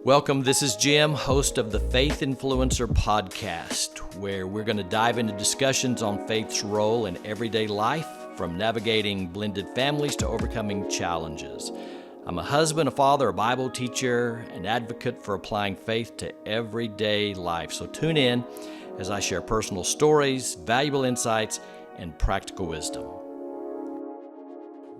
Welcome, this is Jim, host of the Faith Influencer podcast, where we're going to dive into discussions on faith's role in everyday life, from navigating blended families to overcoming challenges. I'm a husband, a father, a Bible teacher, an advocate for applying faith to everyday life. So tune in as I share personal stories, valuable insights, and practical wisdom.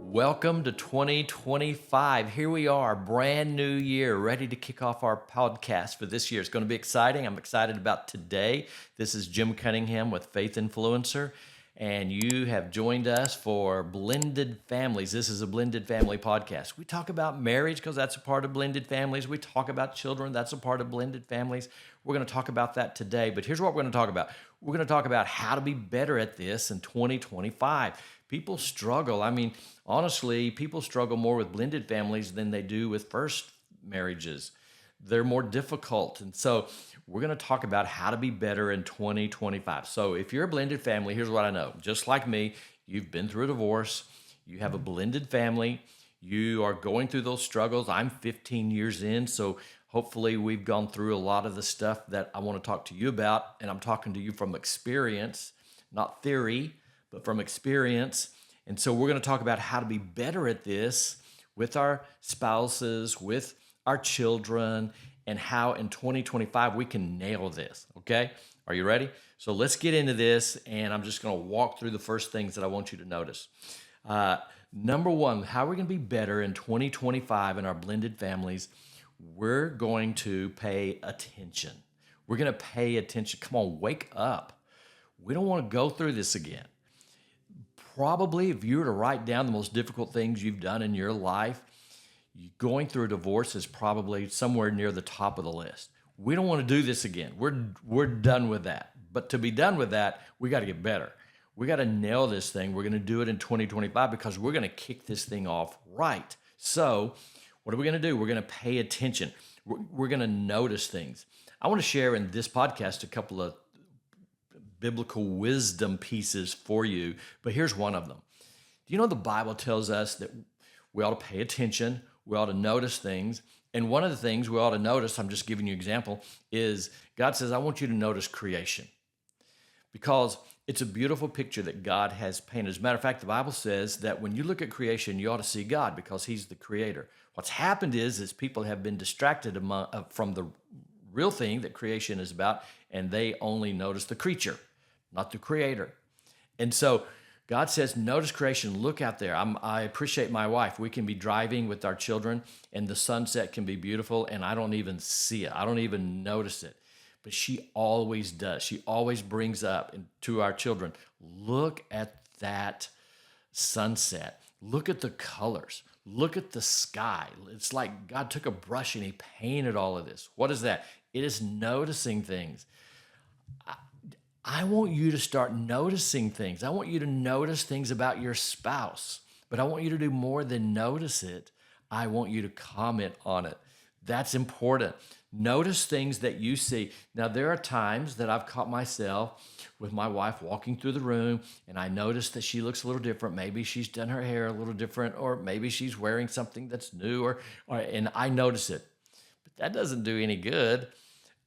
Welcome to 2025. Here we are, brand new year, ready to kick off our podcast for this year. It's going to be exciting. I'm excited about today. This is Jim Cunningham with Faith Influencer, and you have joined us for Blended Families. This is a blended family podcast. We talk about marriage because that's a part of blended families. We talk about children. That's a part of blended families. We're going to talk about that today, but here's what we're going to talk about. We're going to talk about how to be better at this in 2025. People struggle. Honestly, people struggle more with blended families than they do with first marriages. They're more difficult. And so we're going to talk about how to be better in 2025. So if you're a blended family, here's what I know. Just like me, you've been through a divorce. You have a blended family. You are going through those struggles. I'm 15 years in, so hopefully we've gone through a lot of the stuff that I want to talk to you about. And I'm talking to you from experience, not theory, but from experience. And so we're going to talk about how to be better at this with our spouses, with our children, and how in 2025 we can nail this, okay? Are you ready? So let's get into this, and I'm just going to walk through the first things that I want you to notice. Number one, how are we going to be better in 2025 in our blended families? We're going to pay attention. We're going to pay attention. Come on, wake up. We don't want to go through this again. Probably, if you were to write down the most difficult things you've done in your life, going through a divorce is probably somewhere near the top of the list. We don't want to do this again. We're done with that. But to be done with that, we got to get better. We got to nail this thing. We're going to do it in 2025 because we're going to kick this thing off right. So what are we going to do? We're going to pay attention. We're going to notice things. I want to share in this podcast a couple of biblical wisdom pieces for you, but here's one of them. Do you know the Bible tells us that we ought to pay attention, we ought to notice things, and one of the things we ought to notice, I'm just giving you an example, is God says, I want you to notice creation, because it's a beautiful picture that God has painted. As a matter of fact, the Bible says that when you look at creation, you ought to see God because He's the creator. What's happened is people have been distracted from the real thing that creation is about, and they only notice the creature, not the creator. And so God says, notice creation, look out there. I appreciate my wife. We can be driving with our children and the sunset can be beautiful and I don't even see it. I don't even notice it. But she always does. She always brings up to our children, look at that sunset. Look at the colors. Look at the sky. It's like God took a brush and He painted all of this. What is that? It is noticing things. I want you to start noticing things. I want you to notice things about your spouse, but I want you to do more than notice it. I want you to comment on it. That's important. Notice things that you see. Now, there are times that I've caught myself with my wife walking through the room and I notice that she looks a little different. Maybe she's done her hair a little different, or maybe she's wearing something that's new, and I notice it. But that doesn't do any good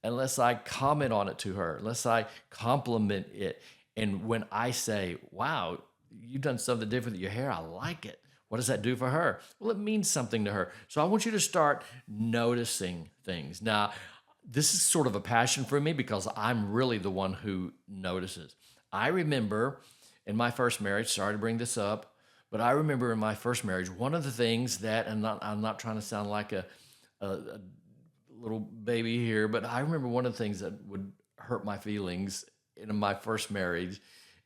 unless I comment on it to her, unless I compliment it. And when I say, wow, you've done something different with your hair, I like it. What does that do for her? Well, it means something to her. So I want you to start noticing things. Now, this is sort of a passion for me because I'm really the one who notices. I remember in my first marriage, sorry to bring this up, but I remember in my first marriage, one of the things that, and I'm not trying to sound like a little baby here, but I remember one of the things that would hurt my feelings in my first marriage.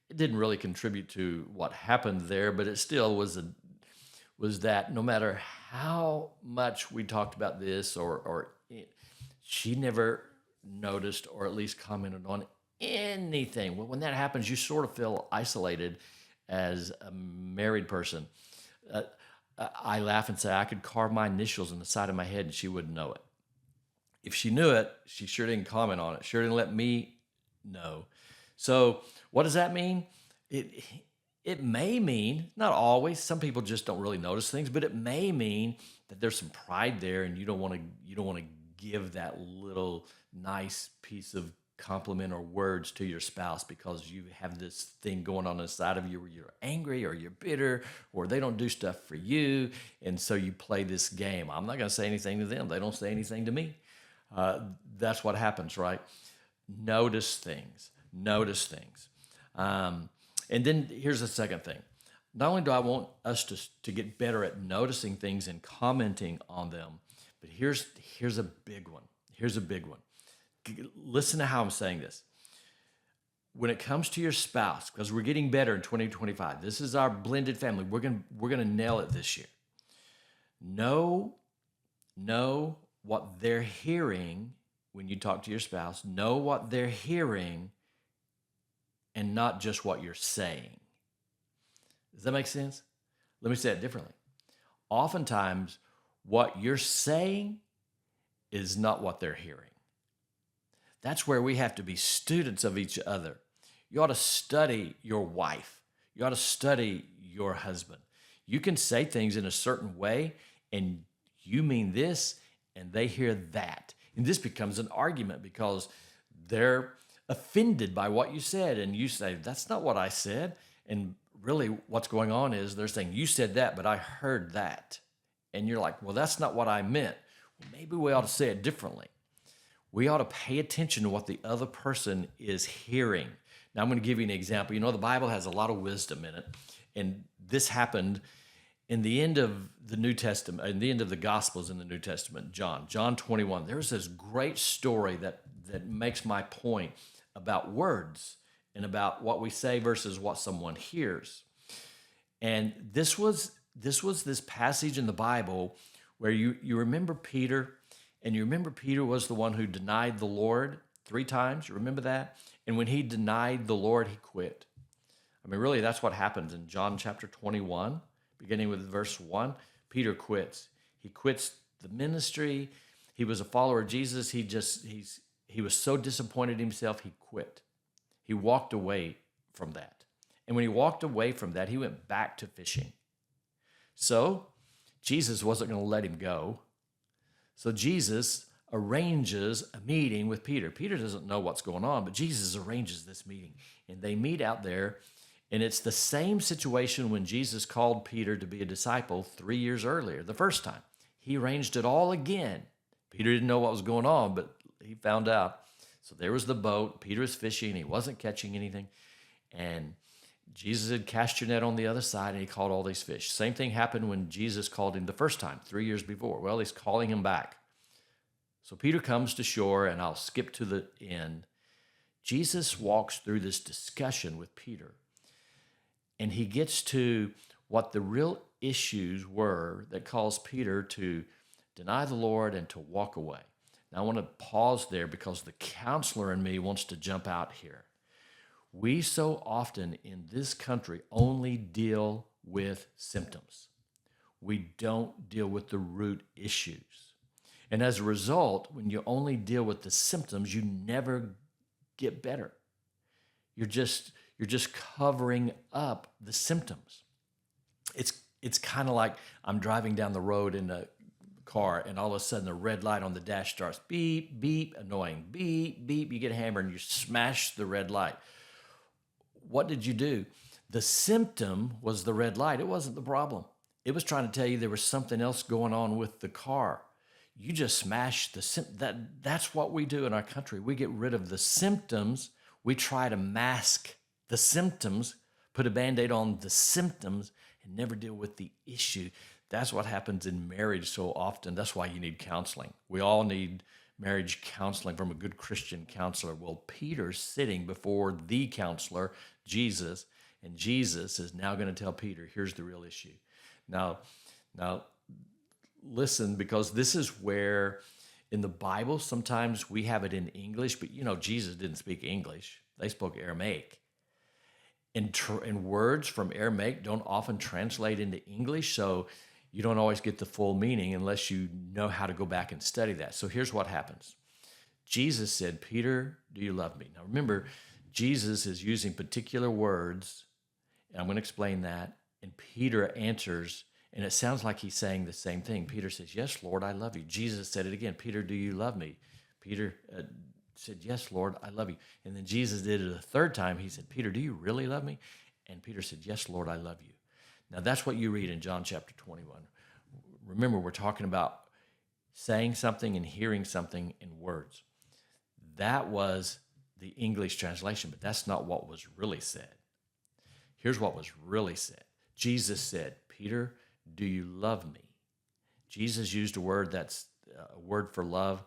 It didn't really contribute to what happened there, but it still was that no matter how much we talked about this she never noticed or at least commented on anything. Well, when that happens, you sort of feel isolated as a married person. I laugh and say I could carve my initials in the side of my head and she wouldn't know it. If she knew it, she sure didn't comment on it. Sure didn't let me know. So what does that mean? It may mean, not always, some people just don't really notice things, but it may mean that there's some pride there and you don't want to give that little nice piece of compliment or words to your spouse because you have this thing going on inside of you where you're angry or you're bitter or they don't do stuff for you. And so you play this game. I'm not going to say anything to them. They don't say anything to me. That's what happens, right? Notice things. Notice things. And then here's the second thing. Not only do I want us to get better at noticing things and commenting on them, but here's a big one. Here's a big one. Listen to how I'm saying this. When it comes to your spouse, because we're getting better in 2025, this is our blended family. We're gonna nail it this year. Know what they're hearing when you talk to your spouse. Know what they're hearing, and not just what you're saying. Does that make sense? Let me say it differently. Oftentimes, what you're saying is not what they're hearing. That's where we have to be students of each other. You ought to study your wife. You ought to study your husband. You can say things in a certain way, and you mean this, and they hear that. And this becomes an argument because they're offended by what you said, and you say, that's not what I said. And really what's going on is they're saying, you said that, but I heard that. And you're like, well, that's not what I meant. Well, maybe we ought to say it differently. We ought to pay attention to what the other person is hearing. Now, I'm going to give you an example. You know, the Bible has a lot of wisdom in it. And this happened in the end of the New Testament, in the end of the Gospels in the New Testament, John 21. There's this great story that makes my point about words and about what we say versus what someone hears. And this was this passage in the Bible where you remember Peter, and you remember Peter was the one who denied the Lord 3 times. You remember that? And when he denied the Lord, he quit. I mean, really, that's what happens in John chapter 21, beginning with verse 1. Peter quits. He quits the ministry. He was a follower of Jesus. He was so disappointed in himself, he quit. He walked away from that. And when he walked away from that, he went back to fishing. So Jesus wasn't going to let him go. So Jesus arranges a meeting with Peter. Peter doesn't know what's going on, but Jesus arranges this meeting. And they meet out there, and it's the same situation when Jesus called Peter to be a disciple 3 years earlier, the first time. He arranged it all again. Peter didn't know what was going on, but he found out. So there was the boat. Peter was fishing. He wasn't catching anything. And Jesus had cast your net on the other side, and he caught all these fish. Same thing happened when Jesus called him the first time, 3 years before. Well, he's calling him back. So Peter comes to shore, and I'll skip to the end. Jesus walks through this discussion with Peter, and he gets to what the real issues were that caused Peter to deny the Lord and to walk away. Now, I want to pause there because the counselor in me wants to jump out here. We so often in this country only deal with symptoms. We don't deal with the root issues. And as a result, when you only deal with the symptoms, you never get better. You're just covering up the symptoms. It's kind of like I'm driving down the road in a car, and all of a sudden the red light on the dash starts beep, beep, annoying, beep, beep. You get a hammer and you smash the red light. What did you do? The symptom was the red light. It wasn't the problem. It was trying to tell you there was something else going on with the car. You just smash the symptom. That's what we do in our country. We get rid of the symptoms. We try to mask the symptoms, put a Band-Aid on the symptoms, and never deal with the issue. That's what happens in marriage so often. That's why you need counseling. We all need marriage counseling from a good Christian counselor. Well, Peter's sitting before the counselor, Jesus, and Jesus is now going to tell Peter, here's the real issue. Now, listen, because this is where in the Bible, sometimes we have it in English, but Jesus didn't speak English. They spoke Aramaic. And words from Aramaic don't often translate into English, so you don't always get the full meaning unless you know how to go back and study that. So here's what happens. Jesus said, Peter, do you love me? Now remember, Jesus is using particular words, and I'm going to explain that. And Peter answers, And it sounds like he's saying the same thing. Peter says, yes, Lord, I love you. Jesus said it again. Peter, do you love me? Peter said, yes, Lord, I love you. And then Jesus did it a third time. He said, Peter, do you really love me? And Peter said, yes, Lord, I love you. Now, that's what you read in John chapter 21. Remember, we're talking about saying something and hearing something in words. That was the English translation, but that's not what was really said. Here's what was really said. Jesus said, Peter, do you love me? Jesus used a word that's a word for love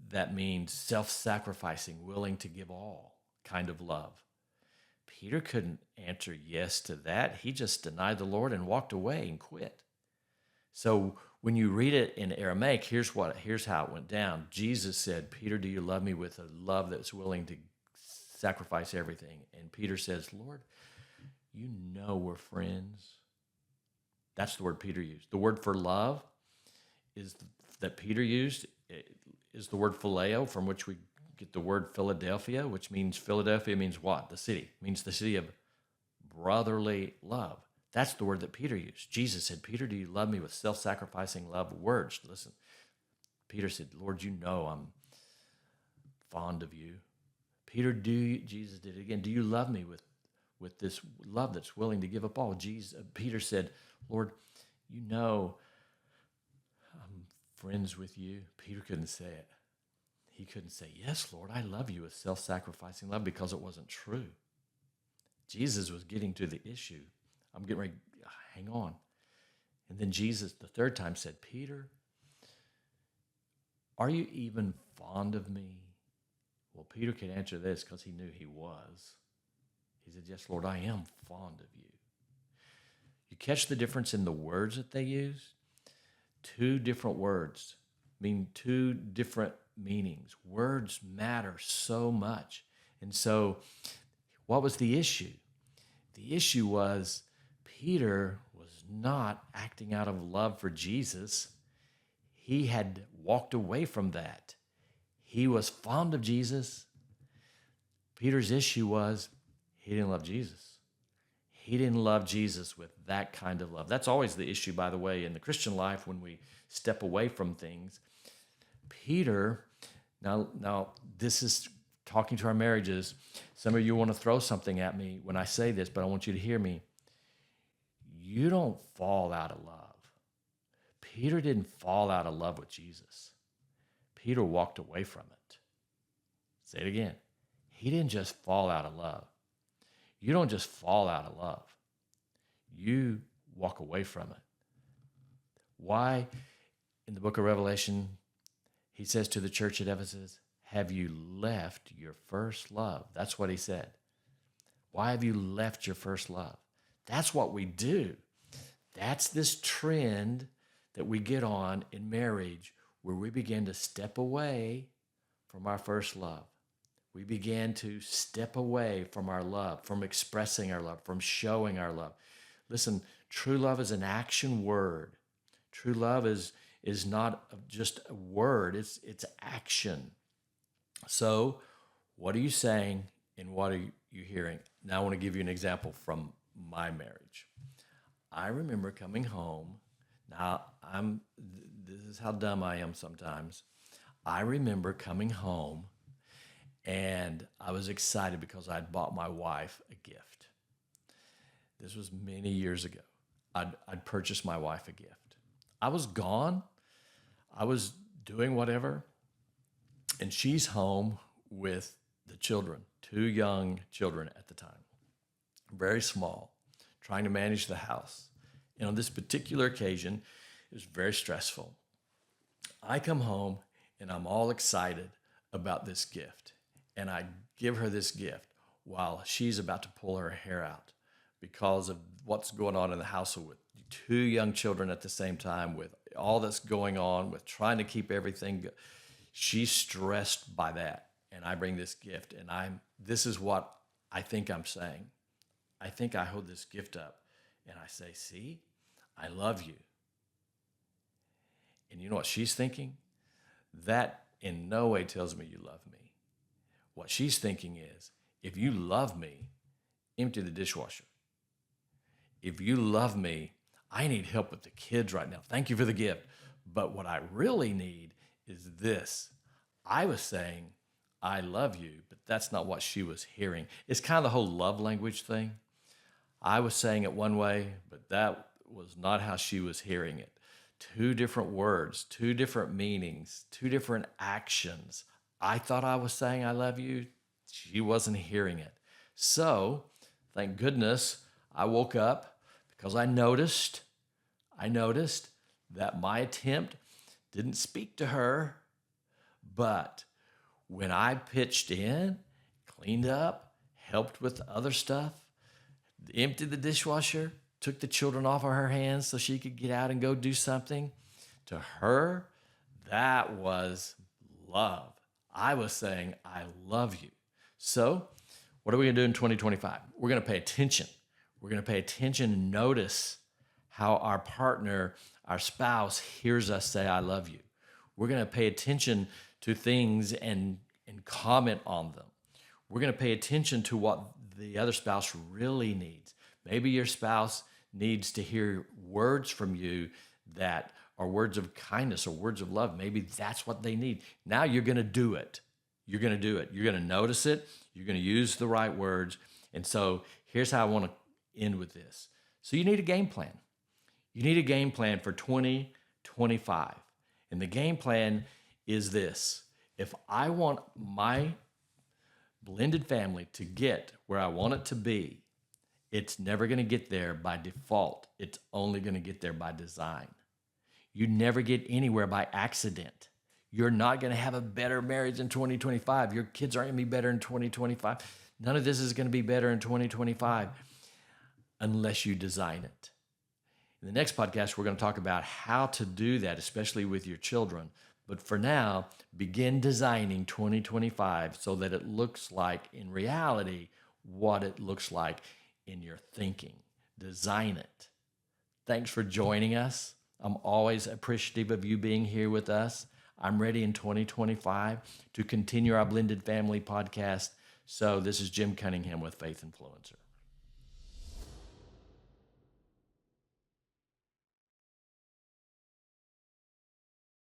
that means self-sacrificing, willing to give all kind of love. Peter couldn't answer yes to that. He just denied the Lord and walked away and quit. So when you read it in Aramaic, here's how it went down. Jesus said, Peter, do you love me with a love that's willing to sacrifice everything? And Peter says, Lord, you know we're friends. That's the word Peter used. The word for love that Peter used is the word phileo, from which we get the word Philadelphia, which means Philadelphia means what? The city. It means the city of brotherly love. That's the word that Peter used. Jesus said, Peter, do you love me with self-sacrificing love? Words. Listen, Peter said, Lord, you know I'm fond of you. Peter, Jesus did it again. Do you love me with this love that's willing to give up all? Peter said, Lord, you know I'm friends with you. Peter couldn't say it. He couldn't say, yes, Lord, I love you with self-sacrificing love, because it wasn't true. Jesus was getting to the issue. I'm getting ready, hang on. And then Jesus, the third time, said, Peter, are you even fond of me? Well, Peter could answer this because he knew he was. He said, yes, Lord, I am fond of you. You catch the difference in the words that they use? Two different words mean two different meanings. Words matter so much. And so what was the issue? The issue was Peter was not acting out of love for Jesus. He had walked away from that. He was fond of Jesus. Peter's issue was he didn't love Jesus. He didn't love Jesus with that kind of love. That's always the issue, by the way, in the Christian life when we step away from things. Peter, now this is talking to our marriages. Some of you want to throw something at me when I say this, but I want you to hear me. You don't fall out of love. Peter didn't fall out of love with Jesus. Peter walked away from it. Say it again. He didn't just fall out of love. You don't just fall out of love. You walk away from it. Why? In the book of Revelation, he says to the church at Ephesus, have you left your first love? That's what he said. Why have you left your first love? That's what we do. That's this trend that we get on in marriage where we begin to step away from our first love. We began to step away from our love, from expressing our love, from showing our love. Listen, true love is an action word. True love is not just a word, it's action. So what are you saying and what are you hearing? Now I want to give you an example from my marriage. I remember coming home. Now this is how dumb I am sometimes. I remember coming home and I was excited because I'd bought my wife a gift. This was many years ago. I'd purchased my wife a gift. I was gone. I was doing whatever. And she's home with the children, 2 young children at the time, very small, trying to manage the house. And on this particular occasion, it was very stressful. I come home and I'm all excited about this gift. And I give her this gift while she's about to pull her hair out because of what's going on in the household with 2 young children at the same time, with all that's going on, with trying to keep everything. She's stressed by that. And I bring this gift and this is what I think I'm saying. I think I hold this gift up and I say, see, I love you. And you know what she's thinking? That in no way tells me you love me. What she's thinking is, if you love me, empty the dishwasher. If you love me, I need help with the kids right now. Thank you for the gift. But what I really need is this. I was saying, I love you, but that's not what she was hearing. It's kind of the whole love language thing. I was saying it one way, but that was not how she was hearing it. Two different words, two different meanings, two different actions. I thought I was saying I love you. She wasn't hearing it. So, thank goodness I woke up because I noticed that my attempt didn't speak to her. But when I pitched in, cleaned up, helped with other stuff, emptied the dishwasher, took the children off of her hands so she could get out and go do something, to her, that was love. I was saying, I love you. So, what are we going to do in 2025? We're going to pay attention. We're going to pay attention and notice how our partner, our spouse, hears us say, I love you. We're going to pay attention to things and comment on them. We're going to pay attention to what the other spouse really needs. Maybe your spouse needs to hear words from you that are words of kindness or words of love. Maybe that's what they need. Now you're going to do it. You're going to do it. You're going to notice it. You're going to use the right words. And so here's how I want to end with this. So you need a game plan. You need a game plan for 2025. And the game plan is this. If I want my blended family to get where I want it to be, it's never going to get there by default. It's only going to get there by design. You never get anywhere by accident. You're not going to have a better marriage in 2025. Your kids aren't going to be better in 2025. None of this is going to be better in 2025 unless you design it. In the next podcast, we're going to talk about how to do that, especially with your children. But for now, begin designing 2025 so that it looks like, in reality, what it looks like in your thinking. Design it. Thanks for joining us. I'm always appreciative of you being here with us. I'm ready in 2025 to continue our Blended Family podcast. So this is Jim Cunningham with Faith Influencer.